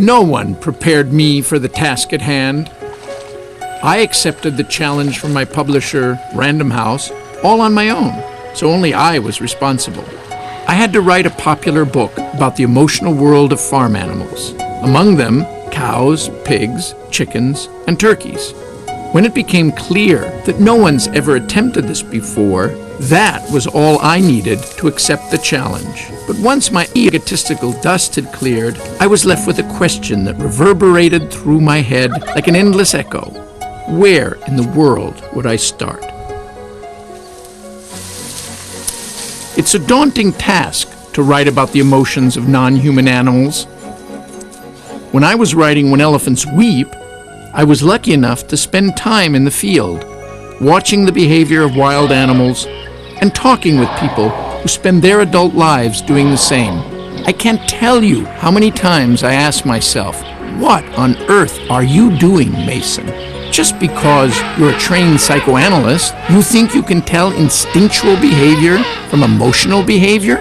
No one prepared me for the task at hand. I accepted the challenge from my publisher, Random House, all on my own, so only I was responsible. I had to write a popular book about the emotional world of farm animals, among them cows, pigs, chickens, and turkeys. When it became clear that no one's ever attempted this before, that was all I needed to accept the challenge. But once my egotistical dust had cleared, I was left with a question that reverberated through my head like an endless echo. Where in the world would I start? It's a daunting task to write about the emotions of non-human animals. When I was writing When Elephants Weep, I was lucky enough to spend time in the field, watching the behavior of wild animals and talking with people who spend their adult lives doing the same. I can't tell you how many times I ask myself, what on earth are you doing, Mason? Just because you're a trained psychoanalyst, you think you can tell instinctual behavior from emotional behavior?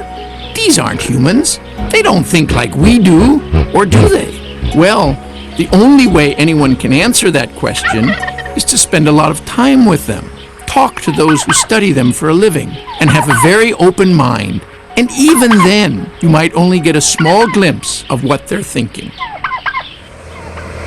These aren't humans. They don't think like we do, or do they? Well, the only way anyone can answer that question is to spend a lot of time with them, talk to those who study them for a living, and have a very open mind. And even then, you might only get a small glimpse of what they're thinking.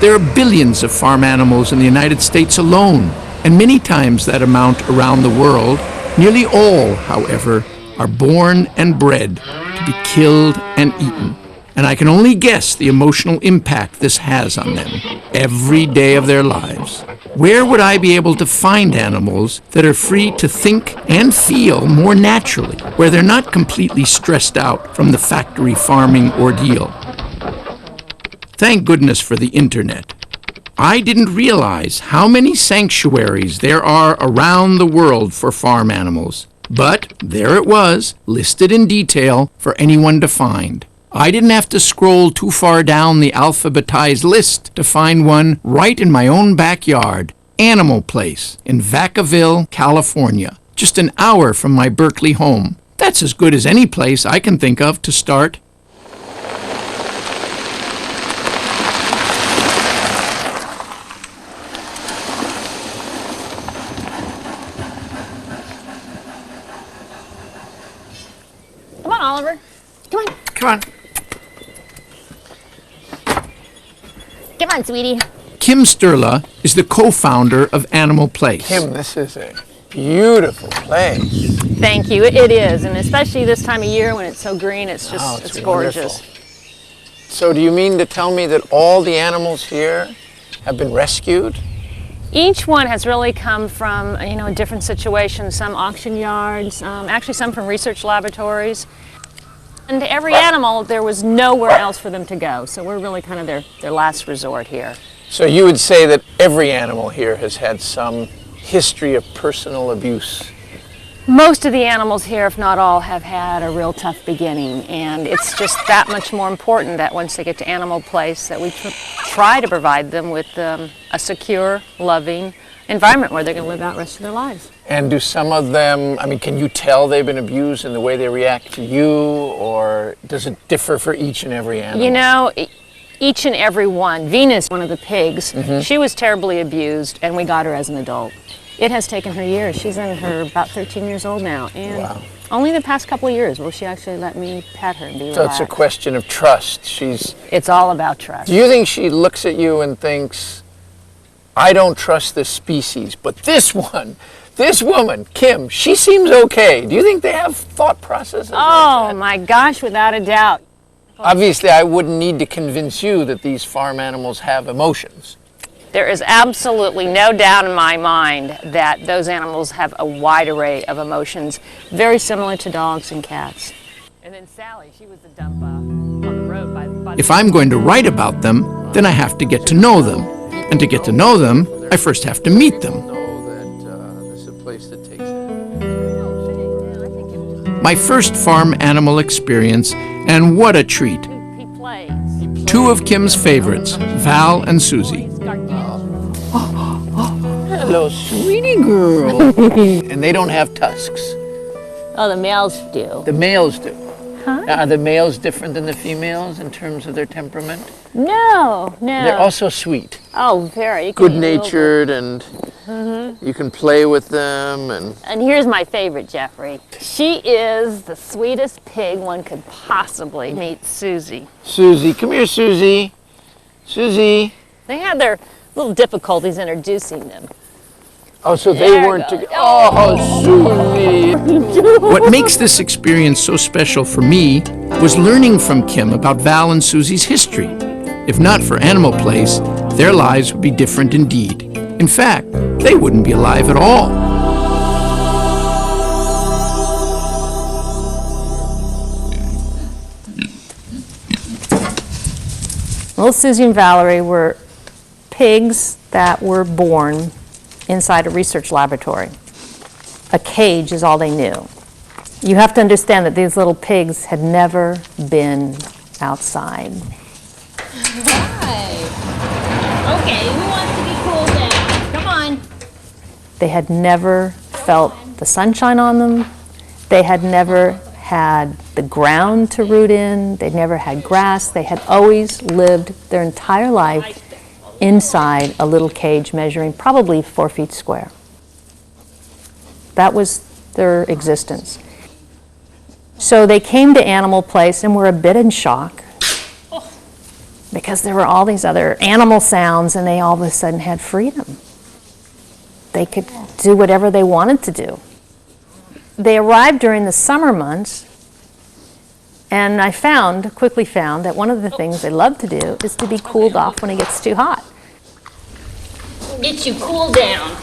There are billions of farm animals in the United States alone, and many times that amount around the world. Nearly all, however, are born and bred to be killed and eaten. And I can only guess the emotional impact this has on them every day of their lives. Where would I be able to find animals that are free to think and feel more naturally, where they're not completely stressed out from the factory farming ordeal? Thank goodness for the internet. I didn't realize how many sanctuaries there are around the world for farm animals. But there it was, listed in detail for anyone to find. I didn't have to scroll too far down the alphabetized list to find one right in my own backyard, Animal Place in Vacaville, California, just an hour from my Berkeley home. That's as good as any place I can think of to start. Come on, Oliver. Come on. Come on. Come on, sweetie. Kim Sturla is the co-founder of Animal Place. Kim, this is a beautiful place. Thank you. It is, and especially this time of year when it's so green, it's just Oh, it's gorgeous. wonderful. So do you mean to tell me that all the animals here have been rescued? Each one has really come from a different situation. Some auction yards, actually some from research laboratories. And every animal, there was nowhere else for them to go. So we're really kind of their last resort here. So you would say that every animal here has had some history of personal abuse? Most of the animals here, if not all, have had a real tough beginning. And it's just that much more important that once they get to Animal Place that we try to provide them with a secure, loving environment where they're going to live out the rest of their lives. And do some of them, can you tell they've been abused in the way they react to you, or does it differ for each and every animal? Each and every one. Venus, one of the pigs, she was terribly abused, and we got her as an adult. It has taken her years. She's in her about 13 years old now, and Wow. only the past couple of years will she actually let me pet her and be So relaxed. it's a question of trust. It's all about trust. Do you think she looks at you and thinks, I don't trust this species, but this woman, Kim, she seems okay. Do you think they have thought processes like Oh that? my gosh, without a doubt. Obviously, I wouldn't need to convince you that these farm animals have emotions. There is absolutely no doubt in my mind that those animals have a wide array of emotions, very similar to dogs and cats. And then Sally, she was the dump on the road by If I'm going to write about them, then I have to get to know them. And to get to know them, I first have to meet them. Know that this is a place that takes My first farm animal experience, and what a treat. He plays. Two of Kim's favorites, Val and Susie. Hello, sweetie girl. And they don't have tusks. Oh, the males do. The males do. Are the males different than the females in terms of their temperament? No, no. They're also sweet, Oh, very. You can eat a little bit. good-natured, and you can play with them. And here's my favorite, Jeffrey. She is the sweetest pig one could possibly meet, Susie. Susie, come here, Susie. Susie. They had their little difficulties introducing them. Oh, so they There weren't goes. together. Oh, Susie. What makes this experience so special for me was learning from Kim about Val and Susie's history. If not for Animal Place, their lives would be different indeed. In fact, they wouldn't be alive at all. Little Susie and Valerie were pigs that were born inside a research laboratory. A cage is all they knew. You have to understand that these little pigs had never been outside. Hi. Okay, who wants to be cooled down? Come on. They had never felt the sunshine on them. They had never had the ground to root in. They'd never had grass. They had always lived their entire life inside a little cage measuring probably 4 feet square. That was their existence. So they came to Animal Place and were a bit in shock because there were all these other animal sounds and they all of a sudden had freedom. They could do whatever they wanted to do. They arrived during the summer months, and I quickly found that one of the things they love to do is to be cooled off when it gets too hot. Get you cooled down.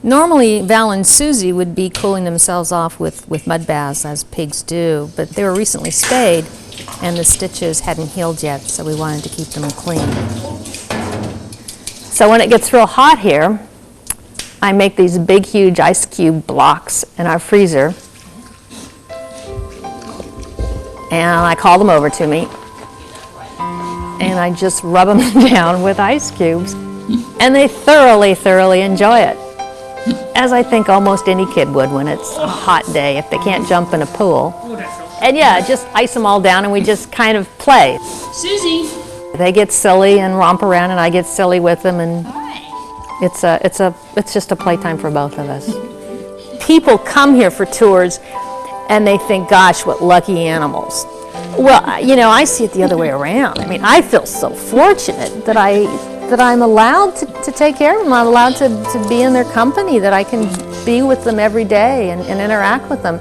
Normally, Val and Susie would be cooling themselves off with mud baths, as pigs do, but they were recently spayed, and the stitches hadn't healed yet, so we wanted to keep them clean. So when it gets real hot here, I make these big, huge ice cube blocks in our freezer, and I call them over to me, and I just rub them down with ice cubes, and they thoroughly, thoroughly enjoy it. As I think almost any kid would when it's a hot day, if they can't jump in a pool. And yeah, just ice them all down and we just kind of play. Susie. They get silly and romp around and I get silly with them, and it's just a playtime for both of us. People come here for tours and they think, gosh, what lucky animals. Well, you know, I see it the other way around. I mean, I feel so fortunate that I'm allowed to take care of them. I'm allowed to be in their company, that I can be with them every day and interact with them.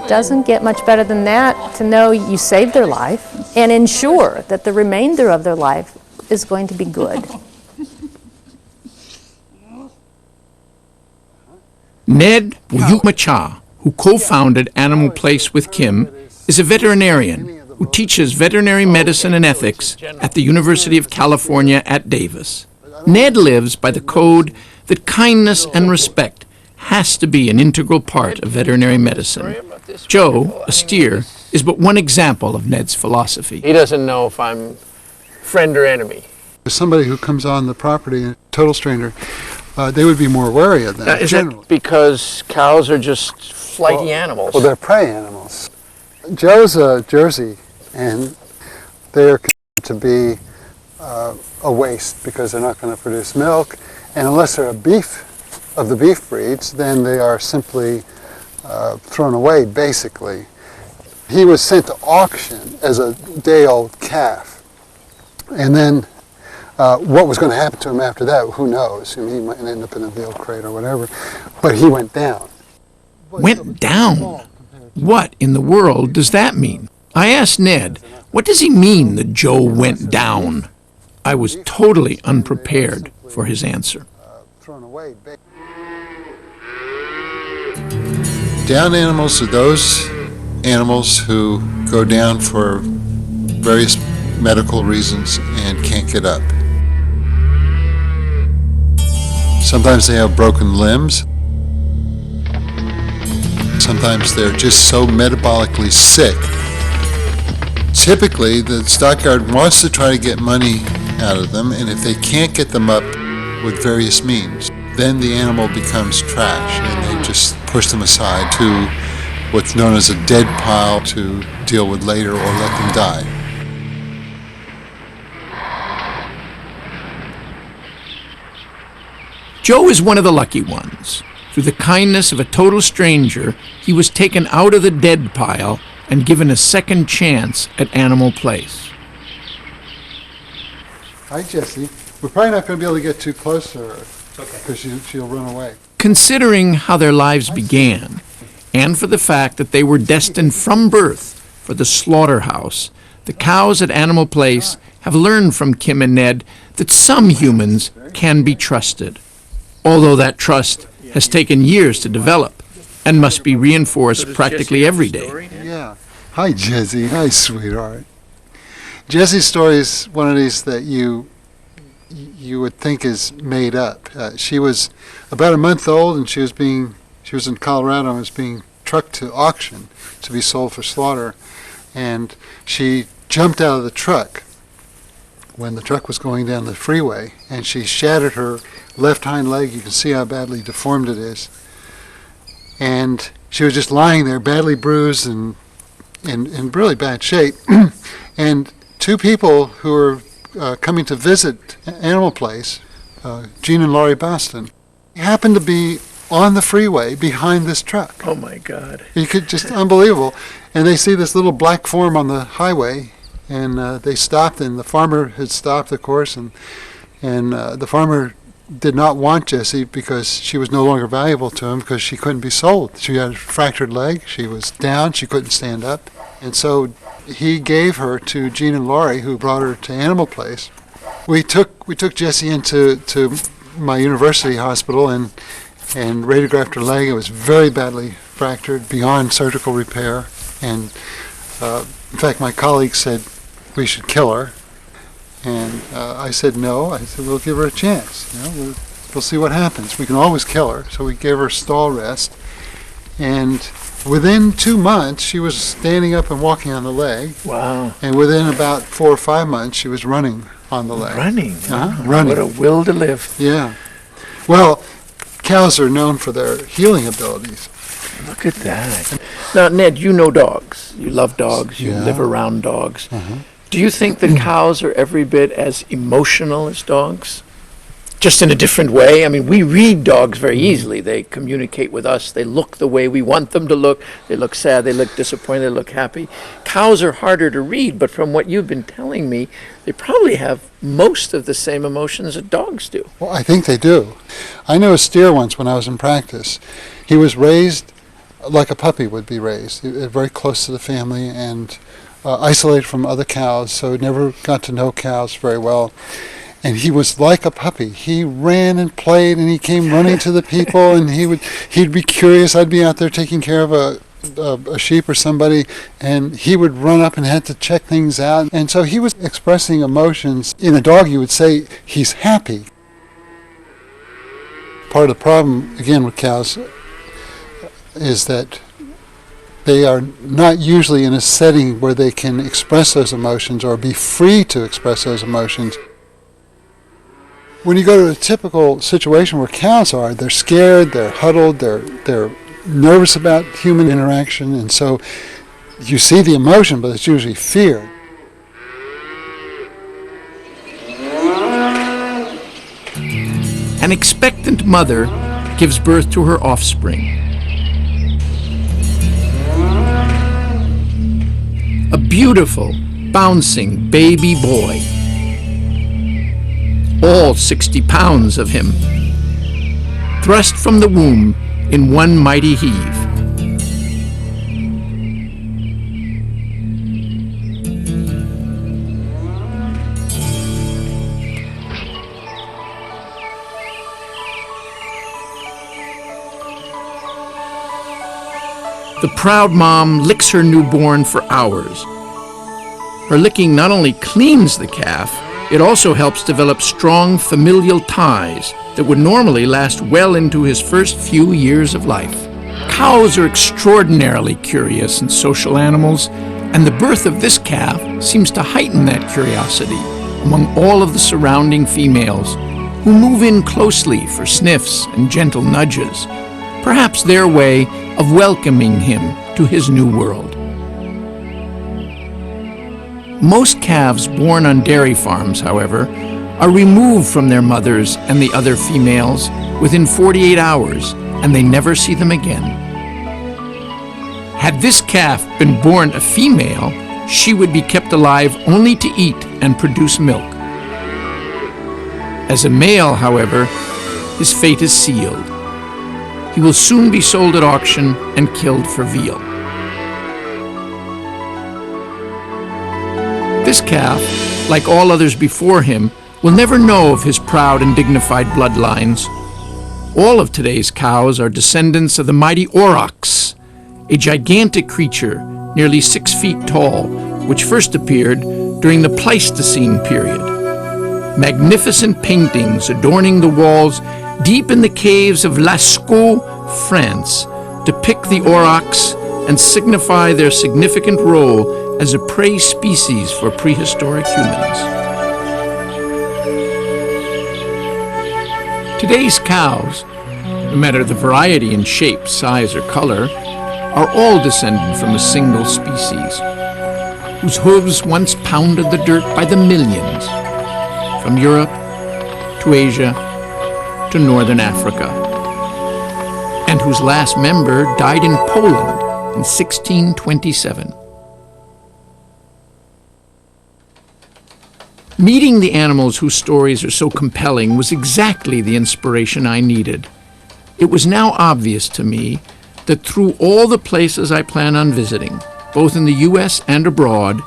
Doesn't get much better than that, to know you saved their life and ensure that the remainder of their life is going to be good. Ned Wuyukmacha, who co-founded Animal Place with Kim, is a veterinarian who teaches veterinary medicine and ethics at the University of California at Davis. Ned lives by the code that kindness and respect has to be an integral part of veterinary medicine. Joe, a steer, is but one example of Ned's philosophy. He doesn't know if I'm friend or enemy. Somebody who comes on the property, a total stranger, they would be more wary of that. Is generally. that because cows are just flighty animals? Well, they're prey animals. Joe's a Jersey, and they're considered to be a waste because they're not going to produce milk, and unless they're of the beef breeds, then they are simply thrown away, basically. He was sent to auction as a day-old calf, and then what was going to happen to him after that, who knows? I mean, he might end up in a veal crate or whatever, but he went down. Went down? What in the world does that mean? I asked Ned, what does he mean that Joe went down? I was totally unprepared for his answer. Thrown away. Down animals are those animals who go down for various medical reasons and can't get up. Sometimes they have broken limbs. Sometimes they're just so metabolically sick. Typically, the stockyard wants to try to get money out of them, and if they can't get them up with various means, then the animal becomes trash, and they just push them aside to what's known as a dead pile to deal with later or let them die. Joe is one of the lucky ones. Through the kindness of a total stranger, he was taken out of the dead pile and given a second chance at Animal Place. Hi, Jessie. We're probably not going to be able to get too close to her because she'll run away. Considering how their lives began, and for the fact that they were destined from birth for the slaughterhouse, the cows at Animal Place have learned from Kim and Ned that some humans can be trusted, although that trust has taken years to develop and must be reinforced practically every day. Yeah. Hi, Jessie. Hi, sweetheart. Jessie's story is one of these that you would think is made up. She was about a month old, and she was in Colorado and was being trucked to auction to be sold for slaughter. And she jumped out of the truck when the truck was going down the freeway, and she shattered her left hind leg. You can see how badly deformed it is. And she was just lying there, badly bruised and in really bad shape. And two people who were coming to visit Animal Place, Gene and Laurie Boston, happened to be on the freeway behind this truck. Oh my God. You could just unbelievable. And they see this little black form on the highway, and they stopped, and the farmer had stopped, of course, and the farmer did not want Jessie because she was no longer valuable to him because she couldn't be sold. She had a fractured leg, she was down, she couldn't stand up. And so he gave her to Gene and Laurie, who brought her to Animal Place. We took Jessie into my university hospital and radiographed her leg. It was very badly fractured, beyond surgical repair. And in fact, my colleague said we should kill her. And I said no. I said we'll give her a chance. We'll see what happens. We can always kill her. So we gave her stall rest. And within 2 months, she was standing up and walking on the leg. Wow. And within about 4 or 5 months, she was running on the leg. Running? Running. What a will to live. Yeah. Well, cows are known for their healing abilities. Look at that. Now, Ned, you know dogs. You love dogs. You Yeah. live around dogs. Do you think that cows are every bit as emotional as dogs? Just in a different way? I mean, we read dogs very easily. They communicate with us. They look the way we want them to look. They look sad. They look disappointed. They look happy. Cows are harder to read, but from what you've been telling me, they probably have most of the same emotions that dogs do. Well, I think they do. I knew a steer once when I was in practice. He was raised like a puppy would be raised, very close to the family and isolated from other cows, so never got to know cows very well. And he was like a puppy. He ran and played, and he came running to the people, and he'd be curious. I'd be out there taking care of a sheep or somebody, and he would run up and had to check things out. And so he was expressing emotions. In a dog, you would say he's happy. Part of the problem, again, with cows is that they are not usually in a setting where they can express those emotions or be free to express those emotions. When you go to a typical situation where cows are, they're scared, they're huddled, they're nervous about human interaction, and so you see the emotion, but it's usually fear. An expectant mother gives birth to her offspring. A beautiful, bouncing baby boy. All 60 pounds of him, thrust from the womb in one mighty heave. The proud mom licks her newborn for hours. Her licking not only cleans the calf, it also helps develop strong familial ties that would normally last well into his first few years of life. Cows are extraordinarily curious and social animals, and the birth of this calf seems to heighten that curiosity among all of the surrounding females, who move in closely for sniffs and gentle nudges, perhaps their way of welcoming him to his new world. Most calves born on dairy farms, however, are removed from their mothers and the other females within 48 hours, and they never see them again. Had this calf been born a female, she would be kept alive only to eat and produce milk. As a male, however, his fate is sealed. He will soon be sold at auction and killed for veal. This calf, like all others before him, will never know of his proud and dignified bloodlines. All of today's cows are descendants of the mighty aurochs, a gigantic creature nearly 6 feet tall, which first appeared during the Pleistocene period. Magnificent paintings adorning the walls deep in the caves of Lascaux, France, depict the aurochs and signify their significant role as a prey species for prehistoric humans. Today's cows, no matter the variety in shape, size, or color, are all descended from a single species, whose hooves once pounded the dirt by the millions, from Europe to Asia to northern Africa, and whose last member died in Poland in 1627. Meeting the animals whose stories are so compelling was exactly the inspiration I needed. It was now obvious to me that through all the places I plan on visiting, both in the U.S. and abroad,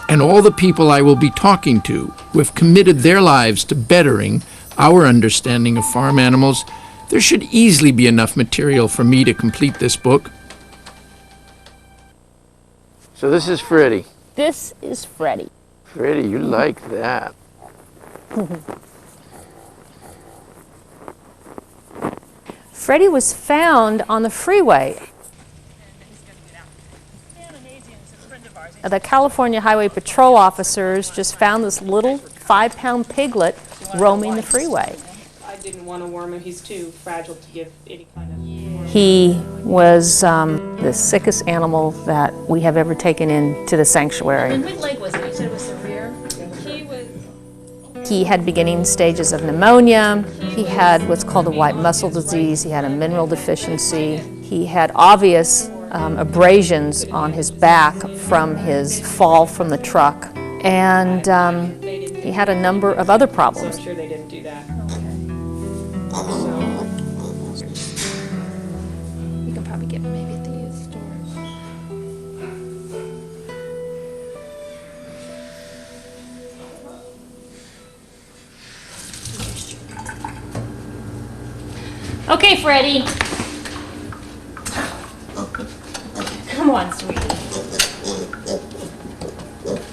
and all the people I will be talking to who have committed their lives to bettering our understanding of farm animals, there should easily be enough material for me to complete this book. So this is Freddie. This is Freddie. Freddie, you like that. Freddie was found on the freeway. The California Highway Patrol officers just found this little 5-pound piglet roaming the freeway. I didn't want to worm him. He's too fragile to give any kind of... He was the sickest animal that we have ever taken into the sanctuary. And what leg was it? You said it was the rear? He had beginning stages of pneumonia. He had what's called a white muscle disease. He had a mineral deficiency. He had obvious abrasions on his back from his fall from the truck. And he had a number of other problems. I'm sure they didn't do that. You can probably get him maybe at the youth store. Okay, Freddie. Come on, sweetie.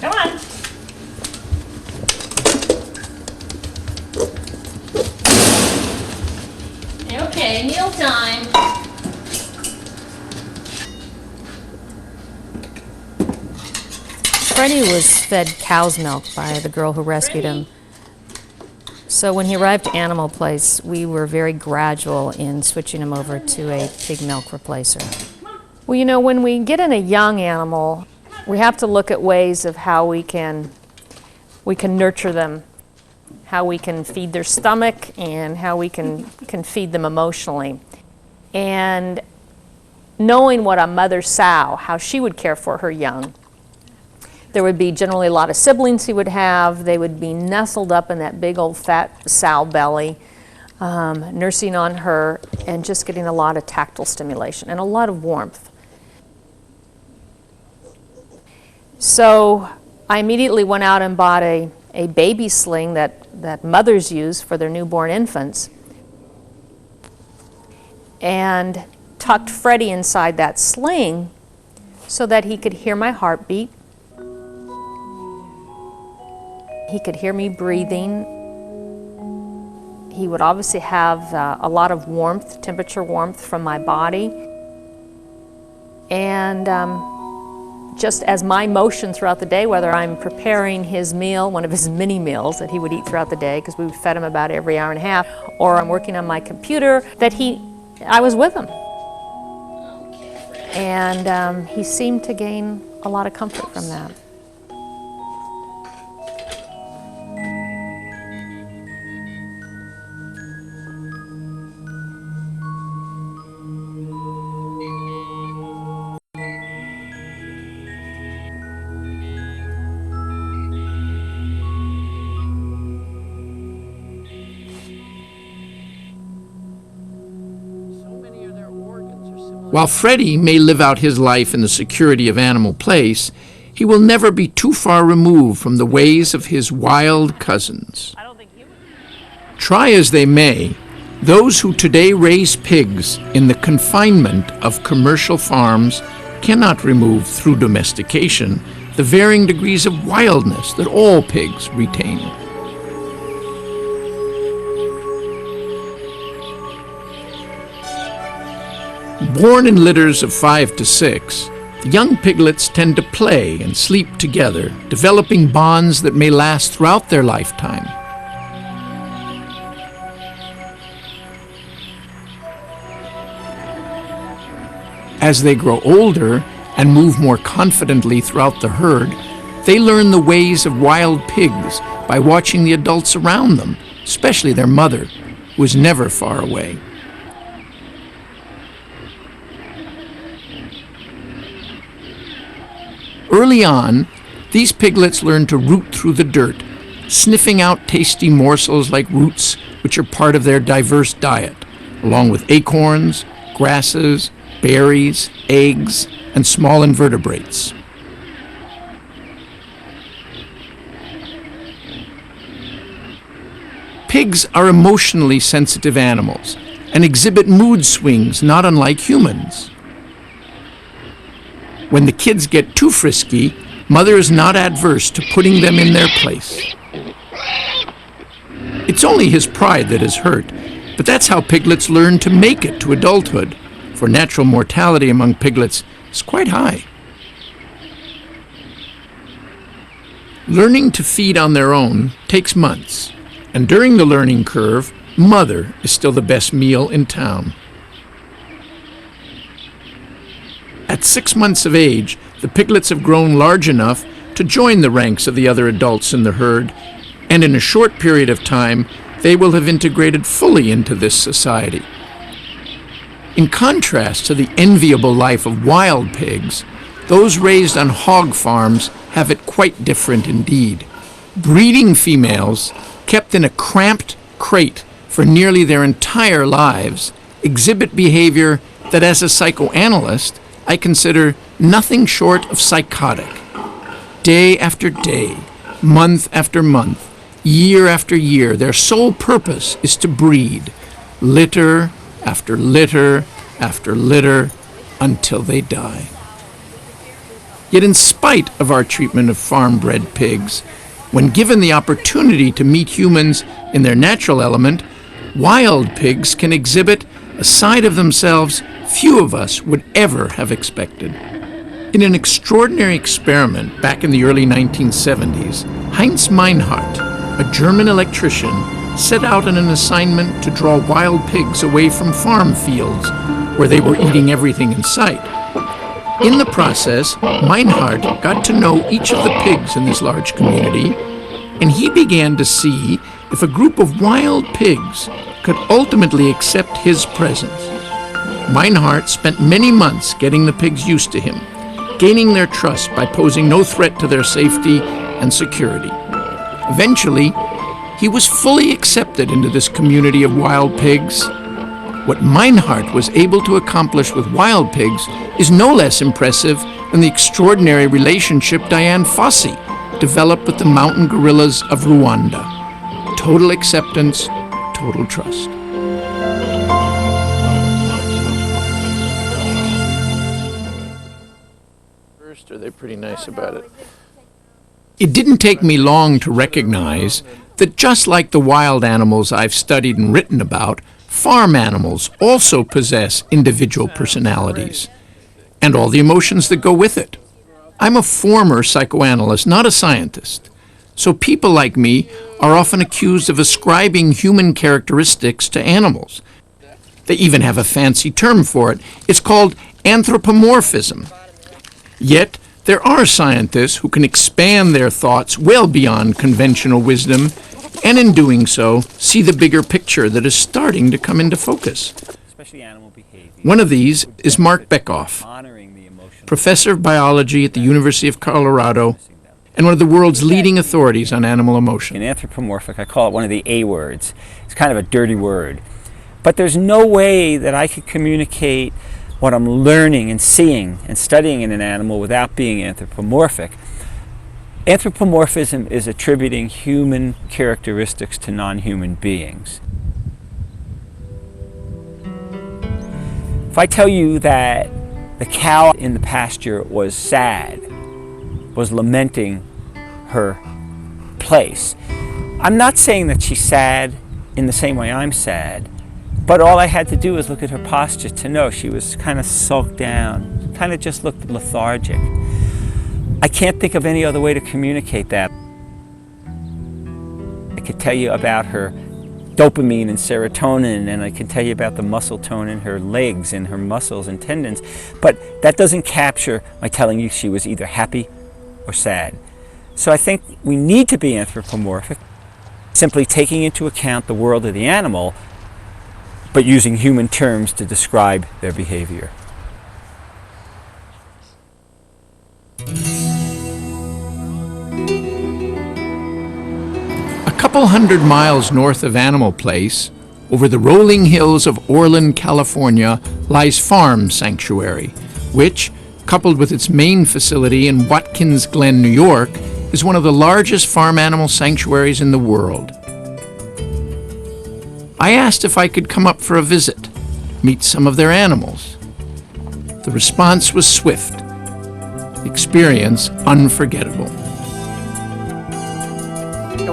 Come on. Okay, meal time. Freddie was fed cow's milk by the girl who rescued him. So when he arrived to Animal Place, we were very gradual in switching him over to a pig milk replacer. Well, you know, when we get in a young animal, we have to look at ways of how we can nurture them, how we can feed their stomach, and how we can feed them emotionally. And knowing what a mother sow, how she would care for her young. There would be generally a lot of siblings he would have. They would be nestled up in that big old fat sow belly, nursing on her and just getting a lot of tactile stimulation and a lot of warmth. So I immediately went out and bought a baby sling that mothers use for their newborn infants, and tucked Freddie inside that sling so that he could hear my heartbeat. He could hear me breathing. He would obviously have a lot of warmth, temperature warmth from my body. And just as my motion throughout the day, whether I'm preparing his meal, one of his mini meals that he would eat throughout the day, because we fed him about every hour and a half, or I'm working on my computer, that I was with him. And he seemed to gain a lot of comfort from that. While Freddie may live out his life in the security of Animal Place, he will never be too far removed from the ways of his wild cousins. Try as they may, those who today raise pigs in the confinement of commercial farms cannot remove through domestication the varying degrees of wildness that all pigs retain. Born in litters of 5 to 6, the young piglets tend to play and sleep together, developing bonds that may last throughout their lifetime. As they grow older and move more confidently throughout the herd, they learn the ways of wild pigs by watching the adults around them, especially their mother, who is never far away. Early on, these piglets learn to root through the dirt, sniffing out tasty morsels like roots, which are part of their diverse diet, along with acorns, grasses, berries, eggs, and small invertebrates. Pigs are emotionally sensitive animals and exhibit mood swings not unlike humans. When the kids get too frisky, mother is not adverse to putting them in their place. It's only his pride that is hurt, but that's how piglets learn to make it to adulthood, for natural mortality among piglets is quite high. Learning to feed on their own takes months, and during the learning curve, mother is still the best meal in town. At 6 months of age, the piglets have grown large enough to join the ranks of the other adults in the herd, and in a short period of time, they will have integrated fully into this society. In contrast to the enviable life of wild pigs, those raised on hog farms have it quite different indeed. Breeding females, kept in a cramped crate for nearly their entire lives, exhibit behavior that, as a psychoanalyst, I consider nothing short of psychotic. Day after day, month after month, year after year, their sole purpose is to breed, litter after litter after litter, until they die. Yet in spite of our treatment of farm-bred pigs, when given the opportunity to meet humans in their natural element, wild pigs can exhibit a side of themselves few of us would ever have expected. In an extraordinary experiment back in the early 1970s, Heinz Meinhardt, a German electrician, set out on an assignment to draw wild pigs away from farm fields where they were eating everything in sight. In the process, Meinhardt got to know each of the pigs in this large community, and he began to see if a group of wild pigs could ultimately accept his presence. Meinhardt spent many months getting the pigs used to him, gaining their trust by posing no threat to their safety and security. Eventually, he was fully accepted into this community of wild pigs. What Meinhardt was able to accomplish with wild pigs is no less impressive than the extraordinary relationship Dian Fossey developed with the mountain gorillas of Rwanda. Total acceptance, total trust. First, are they pretty nice about it? It didn't take me long to recognize that just like the wild animals I've studied and written about, farm animals also possess individual personalities and all the emotions that go with it. I'm a former psychoanalyst, not a scientist. So people like me are often accused of ascribing human characteristics to animals. They even have a fancy term for it. It's called anthropomorphism. Yet, there are scientists who can expand their thoughts well beyond conventional wisdom, and in doing so, see the bigger picture that is starting to come into focus. One of these is Mark Bekoff, professor of biology at the University of Colorado, and one of the world's leading authorities on animal emotion. In anthropomorphic, I call it one of the A words. It's kind of a dirty word. But there's no way that I could communicate what I'm learning and seeing and studying in an animal without being anthropomorphic. Anthropomorphism is attributing human characteristics to non-human beings. If I tell you that the cow in the pasture was sad, was lamenting her place, I'm not saying that she's sad in the same way I'm sad, but all I had to do was look at her posture to know she was kind of sulked down, kind of just looked lethargic. I can't think of any other way to communicate that. I could tell you about her dopamine and serotonin, and I can tell you about the muscle tone in her legs and her muscles and tendons, but that doesn't capture my telling you she was either happy or sad. So I think we need to be anthropomorphic, simply taking into account the world of the animal, but using human terms to describe their behavior. A couple hundred miles north of Animal Place, over the rolling hills of Orland, California, lies Farm Sanctuary, which, coupled with its main facility in Watkins Glen, New York, is one of the largest farm animal sanctuaries in the world. I asked if I could come up for a visit, meet some of their animals. The response was swift, the experience unforgettable.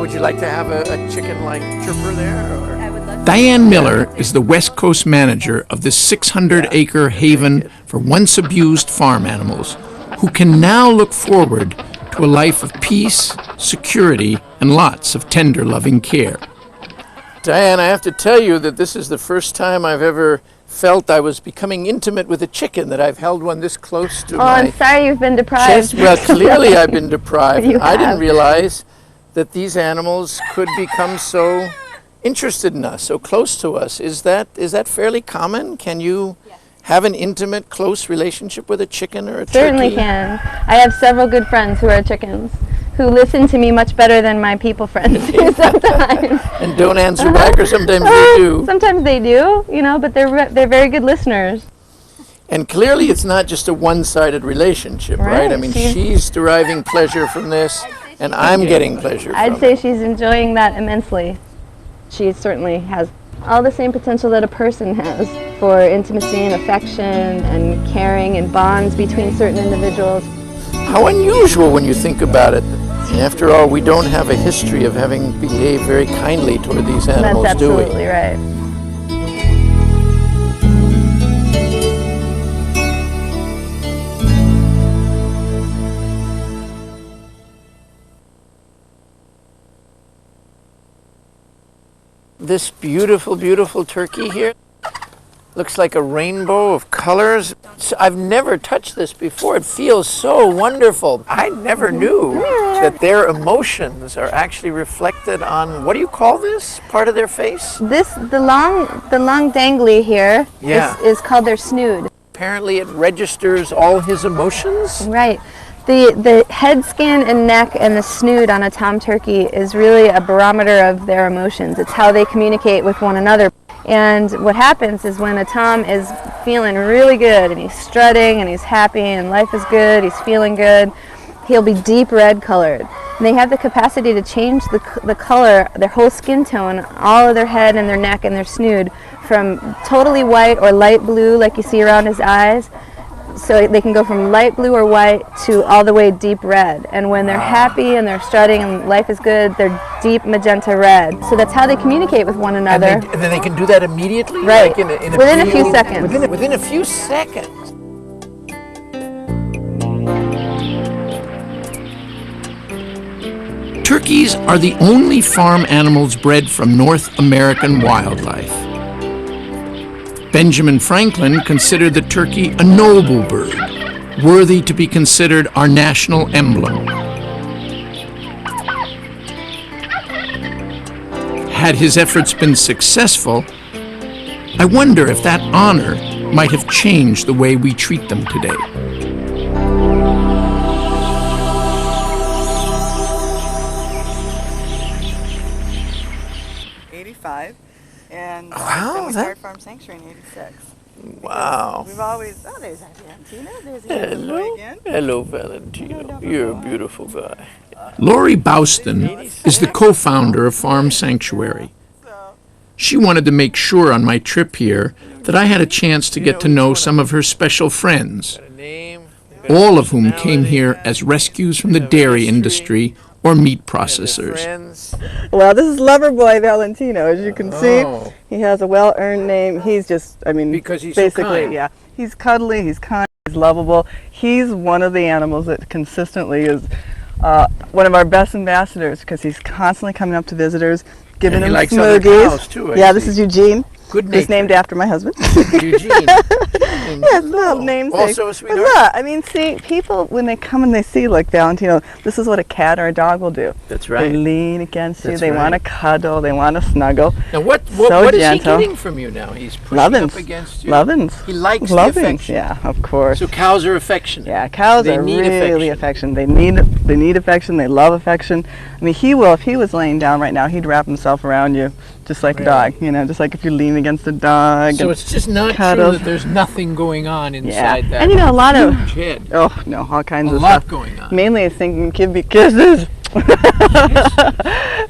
Would you like to have a chicken-like chirper there? Or? Diane Miller is the West Coast manager of this 600-acre haven for once abused farm animals, who can now look forward to a life of peace, security, and lots of tender, loving care. Diane, I have to tell you that this is the first time I've ever felt I was becoming intimate with a chicken, that I've held one this close to my I'm sorry you've been deprived. chest. Well, clearly I've been deprived. You I didn't have. realize that these animals could become so interested in us, so close to us. Is that fairly common? Can you have an intimate, close relationship with a chicken or a Certainly turkey? can. I have several good friends who are chickens, who listen to me much better than my people friends do sometimes. And don't answer back, or sometimes they do. Sometimes they do, but they're very good listeners. And clearly it's not just a one-sided relationship, right? Right, I mean, she's- she's deriving pleasure from this, and I'm getting pleasure from I'd it. say she's enjoying that immensely. She certainly has all the same potential that a person has for intimacy and affection and caring and bonds between certain individuals. How unusual when you think about it. After all, we don't have a history of having behaved very kindly toward these animals, That's do we? absolutely right. This beautiful, beautiful turkey here looks like a rainbow of colors. I've never touched this before. It feels so wonderful. I never knew that their emotions are actually reflected on, what do you call this part of their face? The long dangly here Yeah. is called their snood. Apparently it registers all his emotions. Right. The head skin and neck and the snood on a tom turkey is really a barometer of their emotions. It's how they communicate with one another. And what happens is when a tom is feeling really good and he's strutting and he's happy and life is good, he's feeling good, he'll be deep red colored. And they have the capacity to change the color, their whole skin tone, all of their head and their neck and their snood, from totally white or light blue like you see around his eyes. So they can go from light blue or white to all the way deep red. And when they're happy and they're strutting and life is good, they're deep magenta red. So that's how they communicate with one And, another. and then they can do that immediately? Right. Like in Within a few seconds. Within a few seconds. Turkeys are the only farm animals bred from North American wildlife. Benjamin Franklin considered the turkey a noble bird, worthy to be considered our national emblem. Had his efforts been successful, I wonder if that honor might have changed the way we treat them today. And Wow, then we that- started Farm Sanctuary in '86. Wow. We've always, oh, there's Valentina, there's the boy again. Hello, Valentino. You're a beautiful guy. Lori Bouston is the co-founder of Farm Sanctuary. She wanted to make sure on my trip here that I had a chance to get to know some of her special friends, all of whom came here as rescues from the dairy industry or meat processors. Well, this is Loverboy Valentino, as you can see. Oh. He has a well-earned name. He's just, I mean, Because he's so basically, kind. yeah. He's cuddly, he's kind, he's lovable. He's one of the animals that consistently is one of our best ambassadors because he's constantly coming up to visitors, giving And he them likes other smoothies. cows, too, I Yeah, see. this is Eugene. Good He's named nature. after my husband. Eugene. Yes, little namesake. Also a But sweetheart. look, I mean, see, people, when they come and they see, like, Valentino, this is what a cat or a dog will do. That's They right. lean against you, That's they want to right. cuddle, they want to snuggle. Now, what So is he gentle. getting from you now? He's pushing Lovin's. up against you? Lovin's. He likes the Lovin's, affection. yeah, of course. So cows are affectionate. Yeah, cows They are need really affection. They need affection. They love affection. I mean, he will. If he was laying down right now, he'd wrap himself around you, just like a dog. You know, just like if you lean against a dog. So and it's just not cuddles. true that there's nothing going on inside Yeah, that and you know, a lot of huge head. oh no, all kinds A of lot stuff. going on. Mainly, I think give me kisses.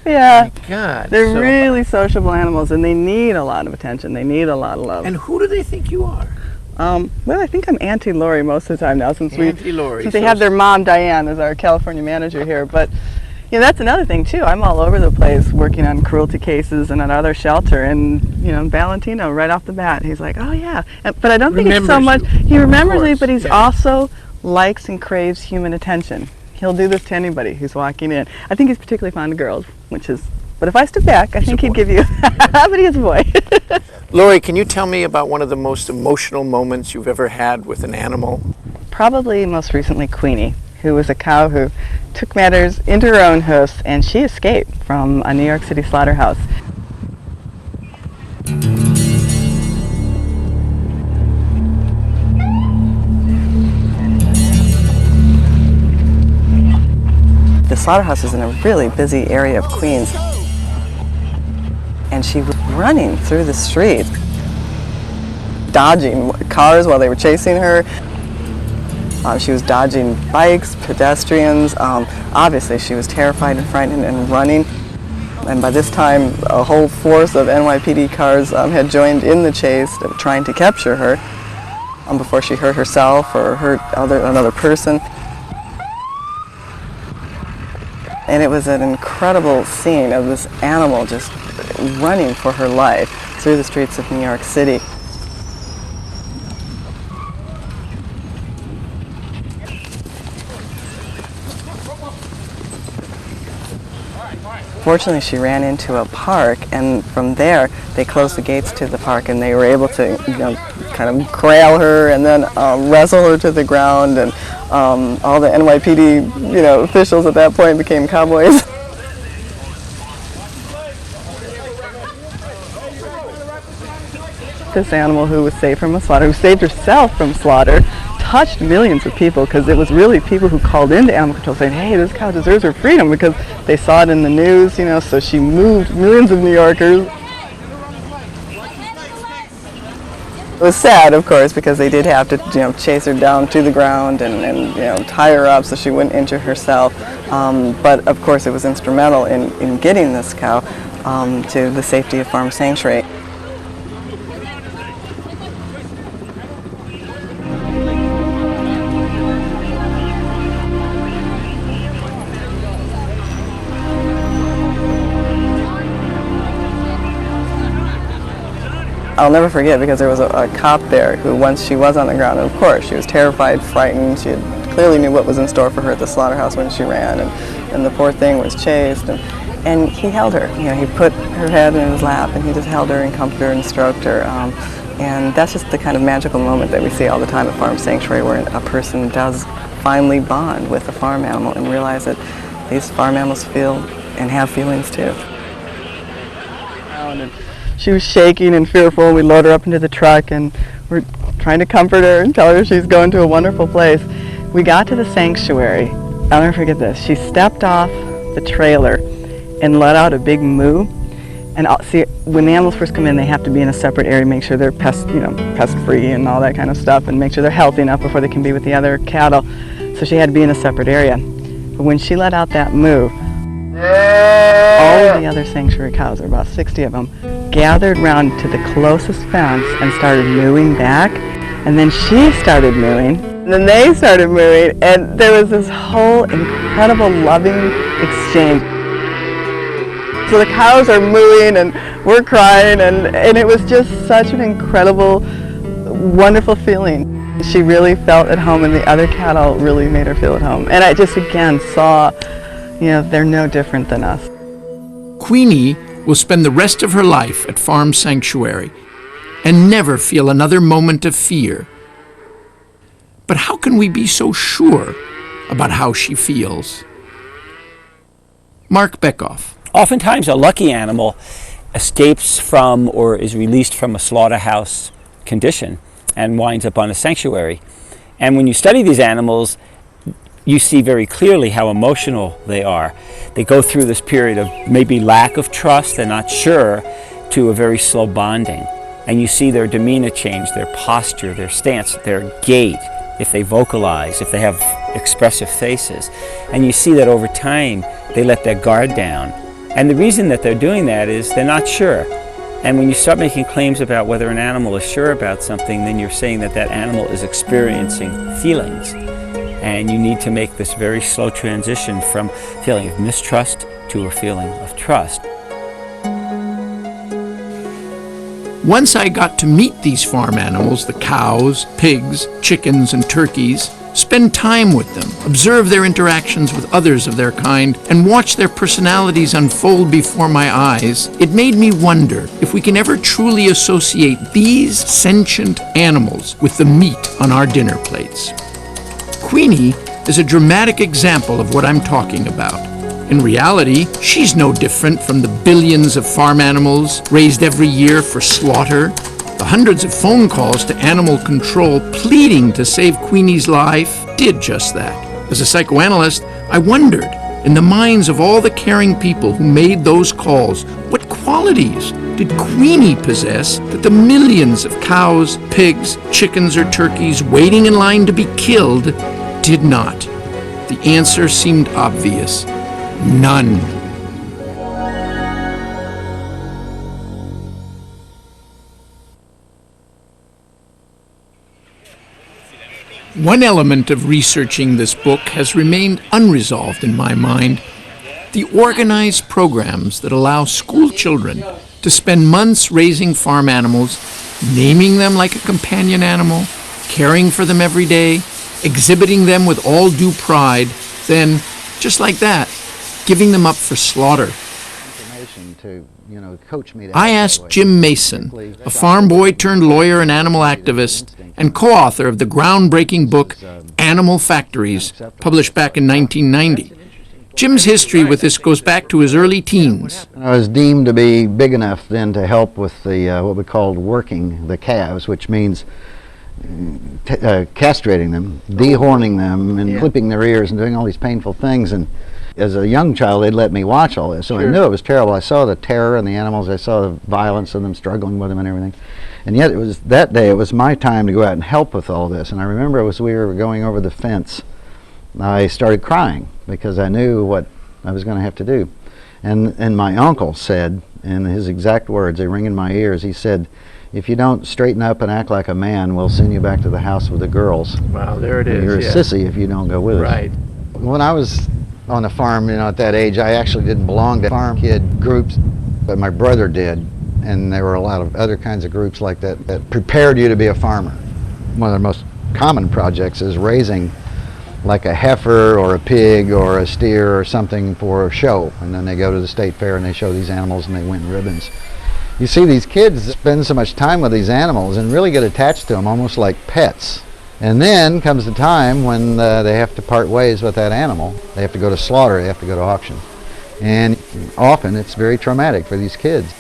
Yeah, God. they're so- really sociable animals, and they need a lot of attention. They need a lot of love. And who do they think you are? Well, I think I'm Auntie Lori most of the time now, since Auntie Lori. since they So have their mom Diane as our California manager here. But you know, that's another thing too. I'm all over the place working on cruelty cases and another shelter, and you know, Valentino right off the bat, he's like, oh yeah. But I don't think it's so much. Remembers you. He remembers me, course, but he's yeah. also likes and craves human attention. He'll do this to anybody who's walking in. I think he's particularly fond of girls, which is. But if I stood back, I think he'd give you. But he is a boy. Lori, can you tell me about one of the most emotional moments you've ever had with an animal? Probably most recently Queenie, who was a cow who took matters into her own hoofs, and she escaped from a New York City slaughterhouse. The slaughterhouse is in a really busy area of Queens, and she was running through the streets, dodging cars while they were chasing her. She was dodging bikes, pedestrians. Obviously, she was terrified and frightened and running. And by this time, a whole force of NYPD cars had joined in the chase, trying to capture her before she hurt herself or hurt another person. And it was an incredible scene of this animal just running for her life through the streets of New York City. Fortunately, she ran into a park, and from there, they closed the gates to the park, and they were able to, you know, kind of corral her and then wrestle her to the ground, and all the NYPD, you know, officials at that point became cowboys. This animal who was saved from a slaughter, who saved herself from slaughter, touched millions of people, because it was really people who called into animal control saying, hey, this cow deserves her freedom, because they saw it in the news, you know, so she moved millions of New Yorkers. It was sad, of course, because they did have to, you know, chase her down to the ground and you know, tie her up so she wouldn't injure herself. But of course, it was instrumental in getting this cow to the safety of Farm Sanctuary. I'll never forget, because there was a cop there who, once she was on the ground, and of course she was terrified, frightened, she clearly knew what was in store for her at the slaughterhouse when she ran, and and the poor thing was chased, and he held her. You know, he put her head in his lap, and he just held her and comforted her and stroked her. And that's just the kind of magical moment that we see all the time at Farm Sanctuary, where a person does finally bond with a farm animal and realize that these farm animals feel and have feelings too. And she was shaking and fearful, and we load her up into the truck, and we're trying to comfort her and tell her she's going to a wonderful place. We got to the sanctuary. I'll never forget this. She stepped off the trailer and let out a big moo. And see, when the animals first come in, they have to be in a separate area, make sure they're pest-free and all that kind of stuff, and make sure they're healthy enough before they can be with the other cattle. So she had to be in a separate area. But when she let out that moo, all of the other sanctuary cows, there were about 60 of them, gathered round to the closest fence and started mooing back. And then she started mooing, and then they started mooing, and there was this whole incredible loving exchange. So the cows are mooing and we're crying, and it was just such an incredible, wonderful feeling. She really felt at home, and the other cattle really made her feel at home. And I just again saw, you know, they're no different than us. Queenie will spend the rest of her life at Farm Sanctuary and never feel another moment of fear. But how can we be so sure about how she feels? Mark Bekoff. Oftentimes a lucky animal escapes from or is released from a slaughterhouse condition and winds up on a sanctuary. And when you study these animals, you see very clearly how emotional they are. They go through this period of maybe lack of trust, they're not sure, to a very slow bonding. And you see their demeanor change, their posture, their stance, their gait, if they vocalize, if they have expressive faces. And you see that over time, they let their guard down. And the reason that they're doing that is they're not sure. And when you start making claims about whether an animal is sure about something, then you're saying that that animal is experiencing feelings. And you need to make this very slow transition from feeling of mistrust to a feeling of trust. Once I got to meet these farm animals, the cows, pigs, chickens, and turkeys, spend time with them, observe their interactions with others of their kind, and watch their personalities unfold before my eyes, it made me wonder if we can ever truly associate these sentient animals with the meat on our dinner plates. Queenie is a dramatic example of what I'm talking about. In reality, she's no different from the billions of farm animals raised every year for slaughter. The hundreds of phone calls to animal control pleading to save Queenie's life did just that. As a psychoanalyst, I wondered, in the minds of all the caring people who made those calls, what qualities did Queenie possess that the millions of cows, pigs, chickens, or turkeys waiting in line to be killed did not? The answer seemed obvious. None. One element of researching this book has remained unresolved in my mind: the organized programs that allow school children to spend months raising farm animals, naming them like a companion animal, caring for them every day, exhibiting them with all due pride, then, just like that, giving them up for slaughter. I asked Jim Mason, a farm boy turned lawyer and animal activist, and co-author of the groundbreaking book Animal Factories, published back in 1990. Jim's history with this goes back to his early teens. I was deemed to be big enough then to help with the what we called working the calves, which means castrating them, dehorning them, and clipping their ears and doing all these painful things. And as a young child, they'd let me watch all this, so I knew it was terrible. I saw the terror in the animals, I saw the violence of them struggling with them and everything. And yet it was that day, it was my time to go out and help with all this. And I remember as we were going over the fence, I started crying because I knew what I was going to have to do. And my uncle said, in his exact words, they ring in my ears, he said, "If you don't straighten up and act like a man, we'll send you back to the house with the girls. Wow, there it is. You're a sissy if you don't go with us." Right. When I was on the farm, at that age, I actually didn't belong to farm kid groups, but my brother did. And there were a lot of other kinds of groups like that that prepared you to be a farmer. One of the most common projects is raising like a heifer or a pig or a steer or something for a show, and then they go to the state fair and they show these animals and they win ribbons. You see these kids spend so much time with these animals and really get attached to them almost like pets. And then comes the time when they have to part ways with that animal. They have to go to slaughter, they have to go to auction. And often it's very traumatic for these kids.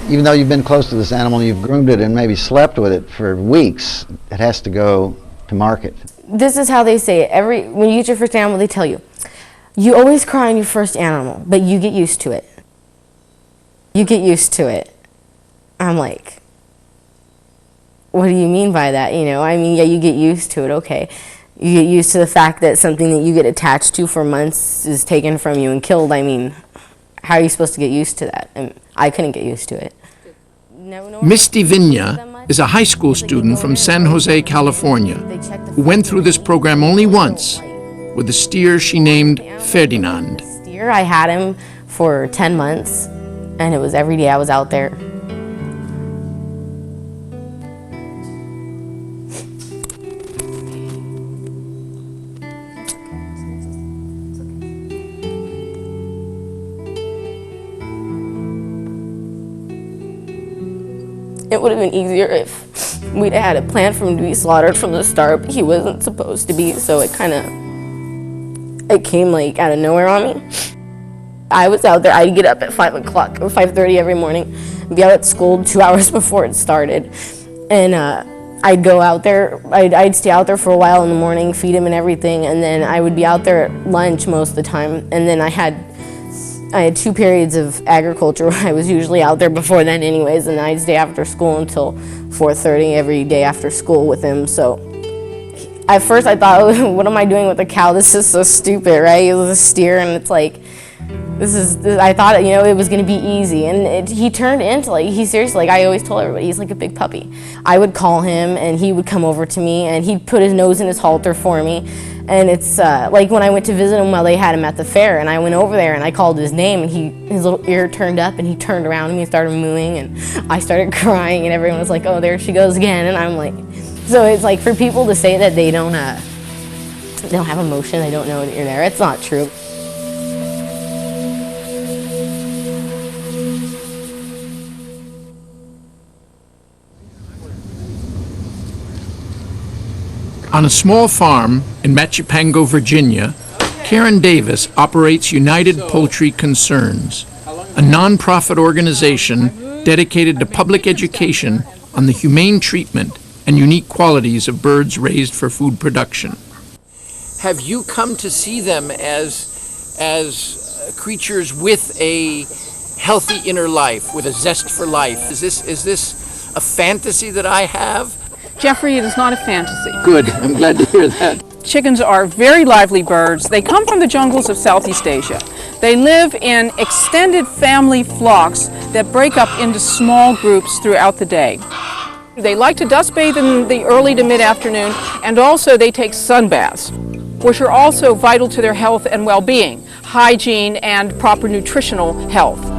Even though you've been close to this animal, you've groomed it and maybe slept with it for weeks, it has to go to market. This is how they say it. When you get your first animal, they tell you, you always cry on your first animal, but you get used to it. You get used to it. I'm like, what do you mean by that? You know, I mean, yeah, you get used to it, okay. You get used to the fact that something that you get attached to for months is taken from you and killed. I mean, how are you supposed to get used to that? And I couldn't get used to it. Misty Vigna is a high school student from San Jose, California, who went through this program only once with a steer she named Ferdinand. Steer, I had him for 10 months, and it was every day I was out there. It would have been easier if we'd had a plan for him to be slaughtered from the start, but he wasn't supposed to be, so it came like out of nowhere on me. I was out there, I'd get up at 5 o'clock or 5:30 every morning, be out at school 2 hours before it started, and I'd go out there, I'd stay out there for a while in the morning, feed him and everything, and then I would be out there at lunch most of the time, and then I had 2 periods of agriculture where I was usually out there before then anyways, and I'd stay after school until 4:30 every day after school with him. So at first I thought, what am I doing with a cow? This is so stupid, right? It was a steer, and it's like, I thought, you know, it was going to be easy, and he turned into, like, he seriously, like I always told everybody, he's like a big puppy. I would call him and he would come over to me and he'd put his nose in his halter for me. And it's like when I went to visit him while they had him at the fair, and I went over there and I called his name, and his little ear turned up and he turned around to me and started mooing, and I started crying, and everyone was like, oh, there she goes again. And I'm like, so it's like for people to say that they don't have emotion, they don't know that you're there, it's not true. On a small farm in Machipango, Virginia, Karen Davis operates United Poultry Concerns, a nonprofit organization dedicated to public education on the humane treatment and unique qualities of birds raised for food production. Have you come to see them as creatures with a healthy inner life, with a zest for life? Is this a fantasy that I have? Jeffrey, it is not a fantasy. Good, I'm glad to hear that. Chickens are very lively birds. They come from the jungles of Southeast Asia. They live in extended family flocks that break up into small groups throughout the day. They like to dust bathe in the early to mid-afternoon, and also they take sun baths, which are also vital to their health and well-being, hygiene and proper nutritional health.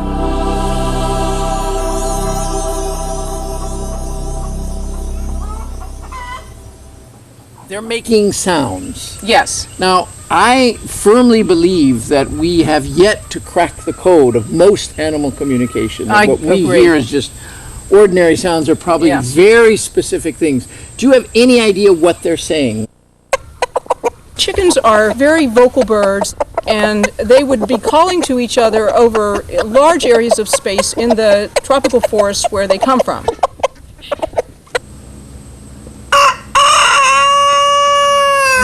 They're making sounds. Yes. Now, I firmly believe that we have yet to crack the code of most animal communication. I what we agree. hear is just ordinary sounds, are probably very specific things. Do you have any idea what they're saying? Chickens are very vocal birds, and they would be calling to each other over large areas of space in the tropical forests where they come from.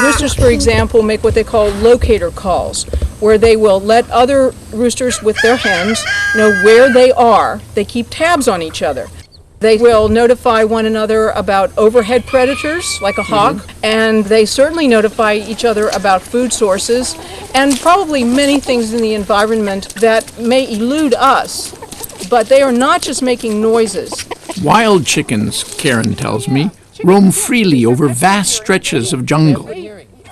Roosters, for example, make what they call locator calls, where they will let other roosters with their hens know where they are. They keep tabs on each other. They will notify one another about overhead predators, like a hawk, and they certainly notify each other about food sources, and probably many things in the environment that may elude us. But they are not just making noises. Wild chickens, Karen tells me, roam freely over vast stretches of jungle.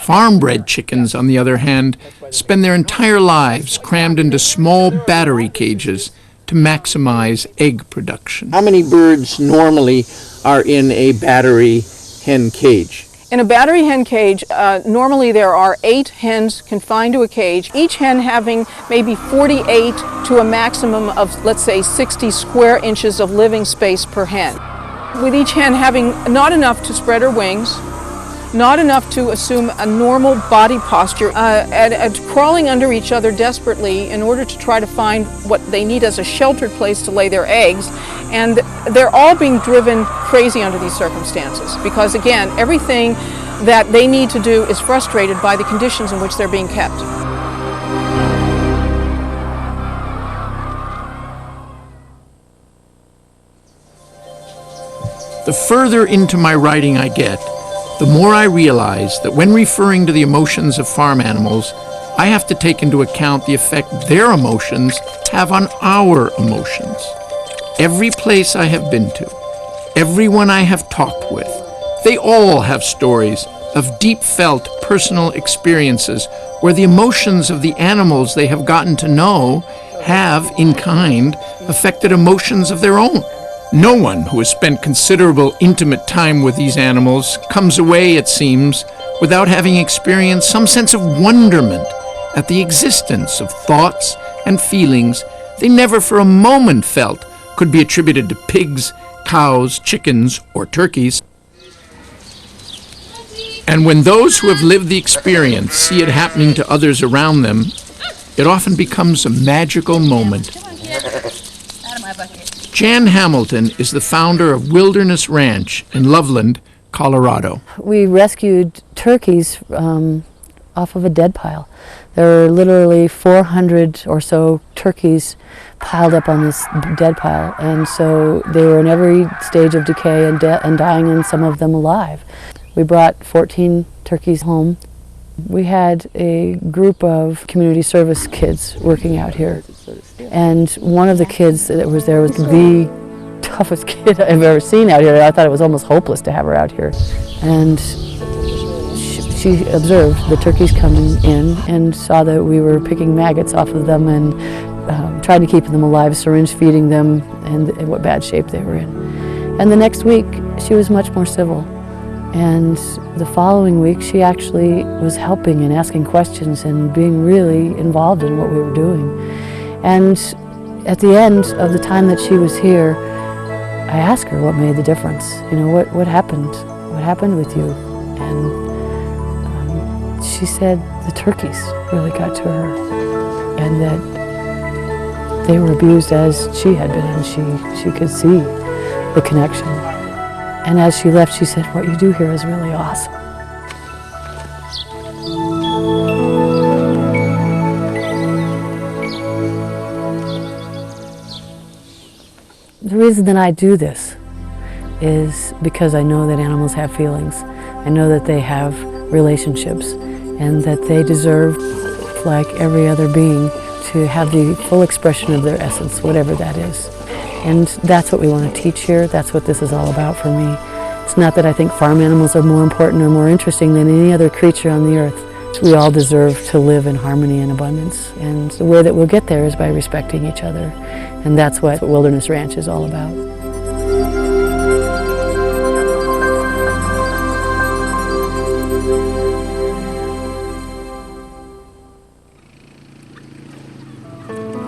Farm-bred chickens, on the other hand, spend their entire lives crammed into small battery cages to maximize egg production. How many birds normally are in a battery hen cage? In a battery hen cage, normally there are 8 hens confined to a cage, each hen having maybe 48 to a maximum of, let's say, 60 square inches of living space per hen. With each hen having not enough to spread her wings, not enough to assume a normal body posture, and crawling under each other desperately in order to try to find what they need as a sheltered place to lay their eggs. And they're all being driven crazy under these circumstances because, again, everything that they need to do is frustrated by the conditions in which they're being kept. The further into my writing I get, the more I realize that when referring to the emotions of farm animals, I have to take into account the effect their emotions have on our emotions. Every place I have been to, everyone I have talked with, they all have stories of deep-felt personal experiences where the emotions of the animals they have gotten to know have, in kind, affected emotions of their own. No one who has spent considerable intimate time with these animals comes away, it seems, without having experienced some sense of wonderment at the existence of thoughts and feelings they never for a moment felt could be attributed to pigs, cows, chickens, or turkeys. And when those who have lived the experience see it happening to others around them, it often becomes a magical moment. Jan Hamilton is the founder of Wilderness Ranch in Loveland, Colorado. We rescued turkeys off of a dead pile. There are literally 400 or so turkeys piled up on this dead pile, and so they were in every stage of decay and dying, and some of them alive. We brought 14 turkeys home. We had a group of community service kids working out here, and one of the kids that was there was the toughest kid I've ever seen out here. I thought it was almost hopeless to have her out here. And she observed the turkeys coming in and saw that we were picking maggots off of them and trying to keep them alive, syringe feeding them, and in what bad shape they were in. And the next week, she was much more civil. And the following week, she actually was helping and asking questions and being really involved in what we were doing. And at the end of the time that she was here, I asked her what made the difference. You know, what happened? What happened with you? And she said the turkeys really got to her, and that they were abused as she had been, and she could see the connection. And as she left, she said, "What you do here is really awesome." The reason that I do this is because I know that animals have feelings. I know that they have relationships, and that they deserve, like every other being, to have the full expression of their essence, whatever that is. And that's what we want to teach here. That's what this is all about for me. It's not that I think farm animals are more important or more interesting than any other creature on the earth. We all deserve to live in harmony and abundance. And the way that we'll get there is by respecting each other. And that's what Wilderness Ranch is all about.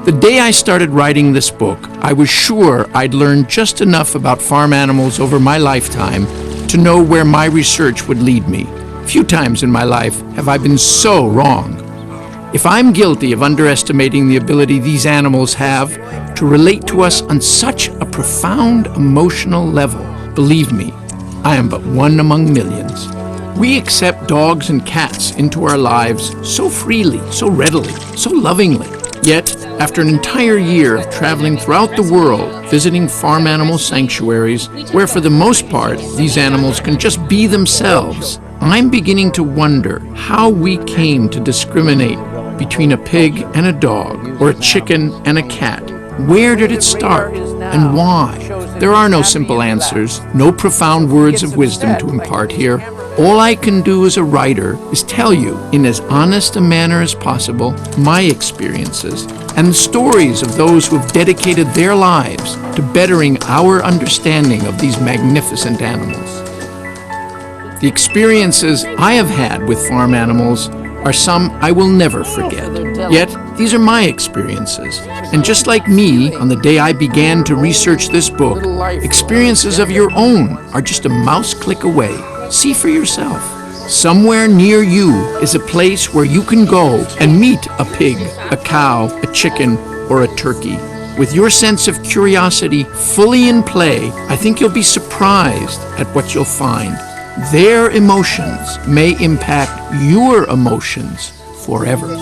The day I started writing this book, I was sure I'd learned just enough about farm animals over my lifetime to know where my research would lead me. Few times in my life have I been so wrong. If I'm guilty of underestimating the ability these animals have to relate to us on such a profound emotional level, believe me, I am but one among millions. We accept dogs and cats into our lives so freely, so readily, so lovingly. Yet, after an entire year of traveling throughout the world, visiting farm animal sanctuaries, where for the most part these animals can just be themselves, I'm beginning to wonder how we came to discriminate between a pig and a dog, or a chicken and a cat. Where did it start, and why? There are no simple answers, no profound words of wisdom to impart here. All I can do as a writer is tell you, in as honest a manner as possible, my experiences and the stories of those who have dedicated their lives to bettering our understanding of these magnificent animals. The experiences I have had with farm animals are some I will never forget. Yet, these are my experiences. And just like me, on the day I began to research this book, experiences of your own are just a mouse click away. See for yourself. Somewhere near you is a place where you can go and meet a pig, a cow, a chicken, or a turkey. With your sense of curiosity fully in play, I think you'll be surprised at what you'll find. Their emotions may impact your emotions forever.